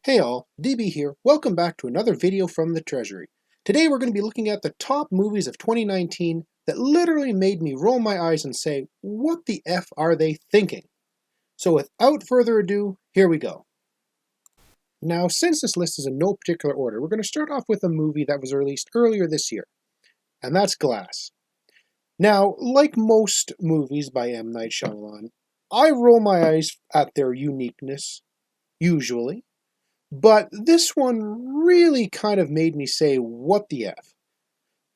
Hey all, DB here. Welcome back to another video from the Treasury. Today we're going to be looking at the top movies of 2019 that literally made me roll my eyes and say, what the F are they thinking? So without further ado, here we go. Now, since this list is in no particular order, we're going to start off with a movie that was released earlier this year, and that's Glass. Now, like most movies by M. Night Shyamalan, I roll my eyes at their uniqueness, usually. But this one really kind of made me say, what the F?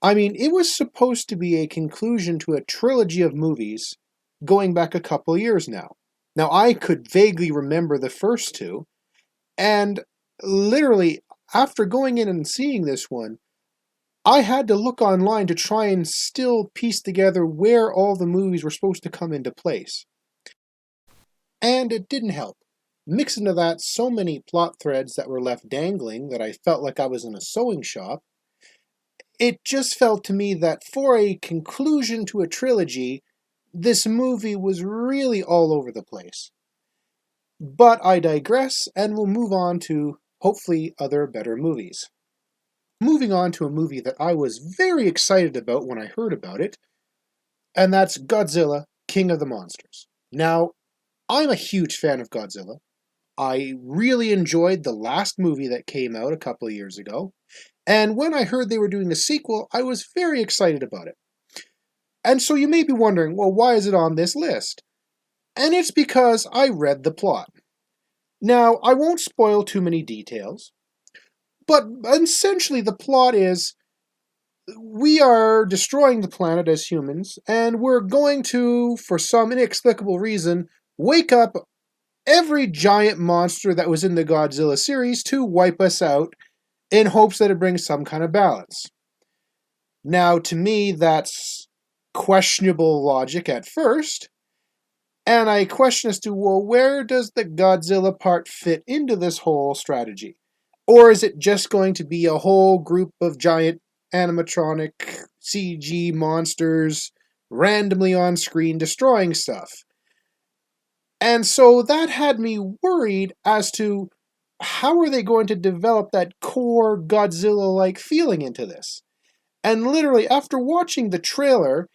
I mean, it was supposed to be a conclusion to a trilogy of movies going back a couple years now. Now, I could vaguely remember the first two, and literally, after going in and seeing this one, I had to look online to try and still piece together where all the movies were supposed to come into place. And it didn't help. Mix into that so many plot threads that were left dangling that I felt like I was in a sewing shop. It just felt to me that for a conclusion to a trilogy, this movie was really all over the place. But I digress, and we'll move on to, hopefully, other better movies. Moving on to a movie that I was very excited about when I heard about it, and that's Godzilla, King of the Monsters. Now, I'm a huge fan of Godzilla. I really enjoyed the last movie that came out a couple of years ago, and when I heard they were doing a sequel, I was very excited about it. And so you may be wondering, well, why is it on this list? And it's because I read the plot. Now, I won't spoil too many details, but essentially the plot is we are destroying the planet as humans, and we're going to, for some inexplicable reason, wake up every giant monster that was in the Godzilla series to wipe us out in hopes that it brings some kind of balance. Now, to me, that's questionable logic at first, and I question as to, well, where does the Godzilla part fit into this whole strategy? Or is it just going to be a whole group of giant animatronic CG monsters randomly on screen destroying stuff? And so that had me worried as to how are they going to develop that core Godzilla-like feeling into this? And literally, after watching the trailer,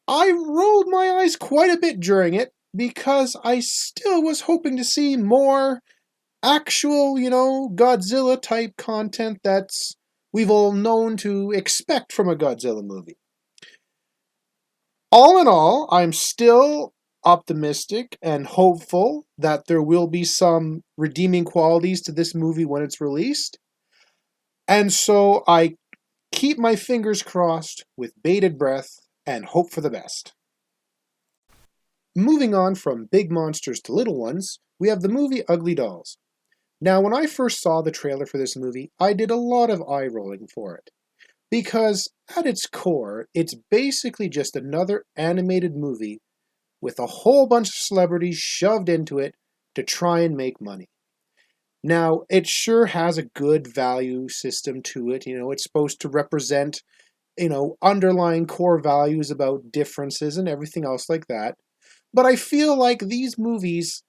I rolled my eyes quite a bit during it because I still was hoping to see more actual, Godzilla-type content that's we've all known to expect from a Godzilla movie. All in all, I'm still optimistic and hopeful that there will be some redeeming qualities to this movie when it's released. And so I keep my fingers crossed with bated breath and hope for the best. Moving on from big monsters to little ones, we have the movie Ugly Dolls. Now, when I first saw the trailer for this movie, I did a lot of eye rolling for it. Because at its core, it's basically just another animated movie with a whole bunch of celebrities shoved into it to try and make money. Now, it sure has a good value system to it. It's supposed to represent, underlying core values about differences and everything else like that. But I feel like these movies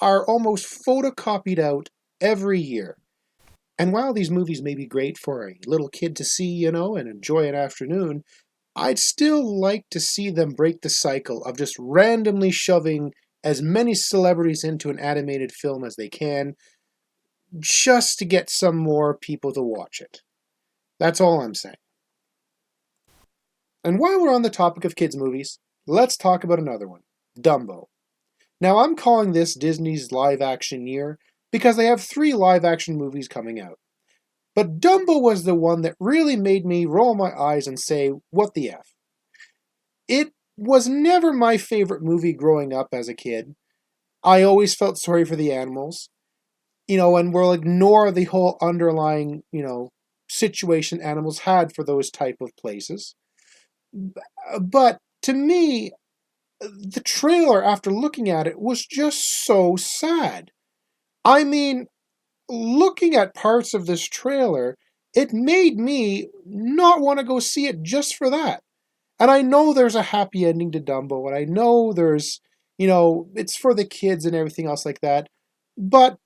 are almost photocopied out every year. And while these movies may be great for a little kid to see, and enjoy an afternoon, I'd still like to see them break the cycle of just randomly shoving as many celebrities into an animated film as they can, just to get some more people to watch it. That's all I'm saying. And while we're on the topic of kids' movies, let's talk about another one, Dumbo. Now, I'm calling this Disney's live-action year because they have 3 live-action movies coming out. But Dumbo was the one that really made me roll my eyes and say, what the F? It was never my favorite movie growing up as a kid. I always felt sorry for the animals, and we'll ignore the whole underlying, situation animals had for those type of places. But to me, the trailer, after looking at it, was just so sad. I mean, looking at parts of this trailer, it made me not want to go see it just for that. And I know there's a happy ending to Dumbo, and I know there's, it's for the kids and everything else like that. But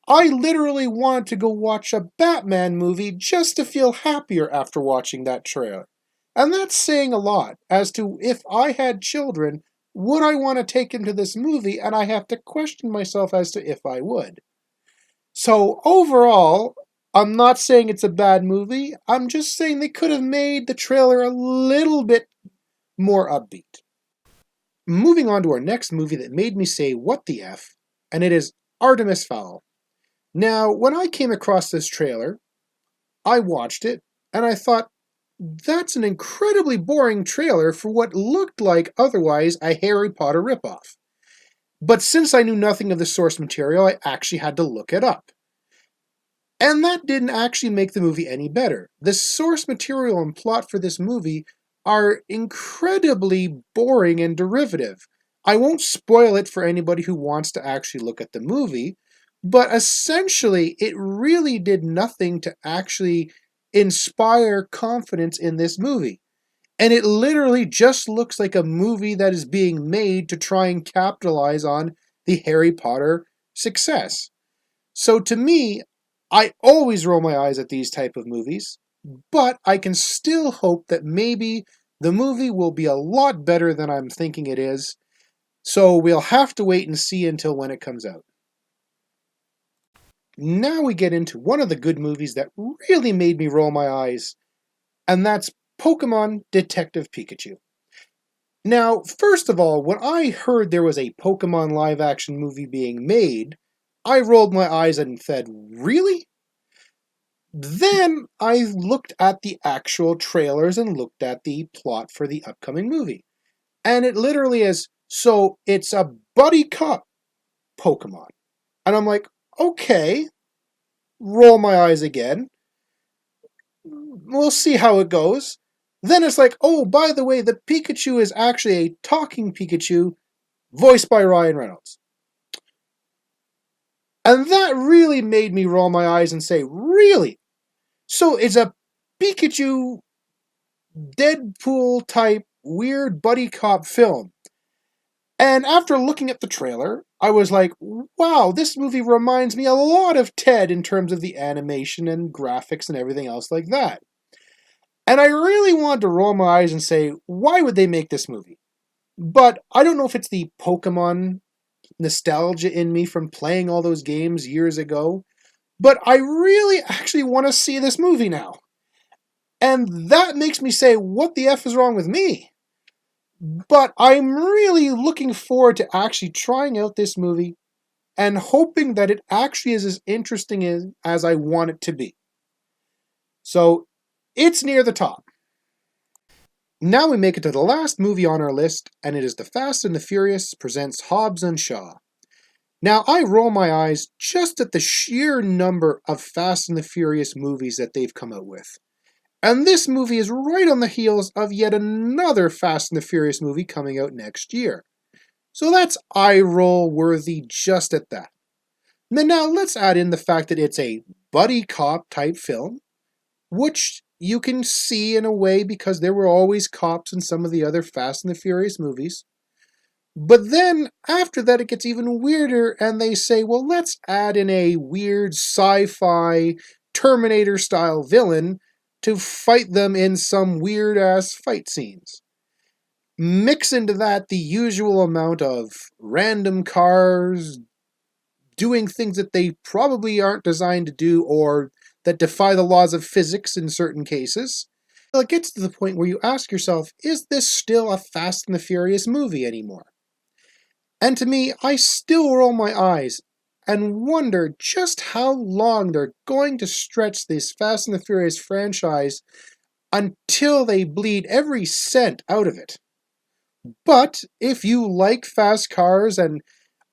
I literally wanted to go watch a Batman movie just to feel happier after watching that trailer. And that's saying a lot as to if I had children, would I want to take them to this movie? And I have to question myself as to if I would. So overall, I'm not saying it's a bad movie. I'm just saying they could have made the trailer a little bit more upbeat. Moving on to our next movie that made me say, what the F? And it is Artemis Fowl. Now, when I came across this trailer, I watched it, and I thought, that's an incredibly boring trailer for what looked like otherwise a Harry Potter ripoff. But since I knew nothing of the source material, I actually had to look it up. And that didn't actually make the movie any better. The source material and plot for this movie are incredibly boring and derivative. I won't spoil it for anybody who wants to actually look at the movie, but essentially it really did nothing to actually inspire confidence in this movie. And it literally just looks like a movie that is being made to try and capitalize on the Harry Potter success. So to me, I always roll my eyes at these type of movies, but I can still hope that maybe the movie will be a lot better than I'm thinking it is. So we'll have to wait and see until when it comes out. Now we get into one of the good movies that really made me roll my eyes, and that's Pokemon Detective Pikachu. Now, first of all, when I heard there was a Pokemon live-action movie being made, I rolled my eyes and said, really? Then I looked at the actual trailers and looked at the plot for the upcoming movie. And it literally is, so it's a buddy cop Pokemon. And I'm like, okay, roll my eyes again. We'll see how it goes. Then it's like, oh, by the way, the Pikachu is actually a talking Pikachu voiced by Ryan Reynolds. And that really made me roll my eyes and say, really? So it's a Pikachu Deadpool type weird buddy cop film. And after looking at the trailer, I was like, wow, this movie reminds me a lot of Ted in terms of the animation and graphics and everything else like that. And I really wanted to roll my eyes and say, why would they make this movie? But I don't know if it's the Pokemon nostalgia in me from playing all those games years ago, but I really actually want to see this movie now. And that makes me say, what the F is wrong with me? But I'm really looking forward to actually trying out this movie and hoping that it actually is as interesting as I want it to be. So, it's near the top. Now we make it to the last movie on our list, and it is The Fast and the Furious presents Hobbs and Shaw. Now, I roll my eyes just at the sheer number of Fast and the Furious movies that they've come out with. And this movie is right on the heels of yet another Fast and the Furious movie coming out next year. So that's eye roll worthy just at that. And now let's add in the fact that it's a buddy cop type film, which you can see in a way because there were always cops in some of the other Fast and the Furious movies. But then after that it gets even weirder and they say, well, let's add in a weird sci-fi Terminator style villain to fight them in some weird ass fight scenes. Mix into that the usual amount of random cars doing things that they probably aren't designed to do or that defy the laws of physics in certain cases. Well, it gets to the point where you ask yourself, is this still a Fast and the Furious movie anymore? And to me, I still roll my eyes and wonder just how long they're going to stretch this Fast and the Furious franchise until they bleed every cent out of it. But if you like fast cars, and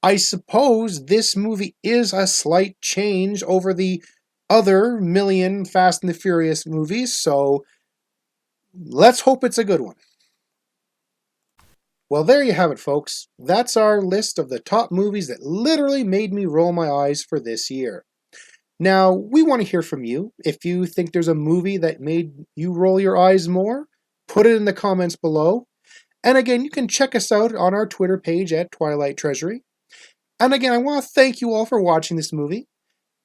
I suppose this movie is a slight change over the other million Fast and the Furious movies, so let's hope it's a good one. Well, there you have it, folks. That's our list of the top movies that literally made me roll my eyes for this year. Now, we want to hear from you. If you think there's a movie that made you roll your eyes more, put it in the comments below. And again, you can check us out on our Twitter page at Twilight Treasury. And again, I want to thank you all for watching this movie.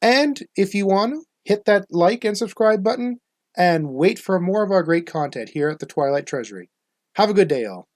And if you want to, hit that like and subscribe button and wait for more of our great content here at the Twilight Treasury. Have a good day, all.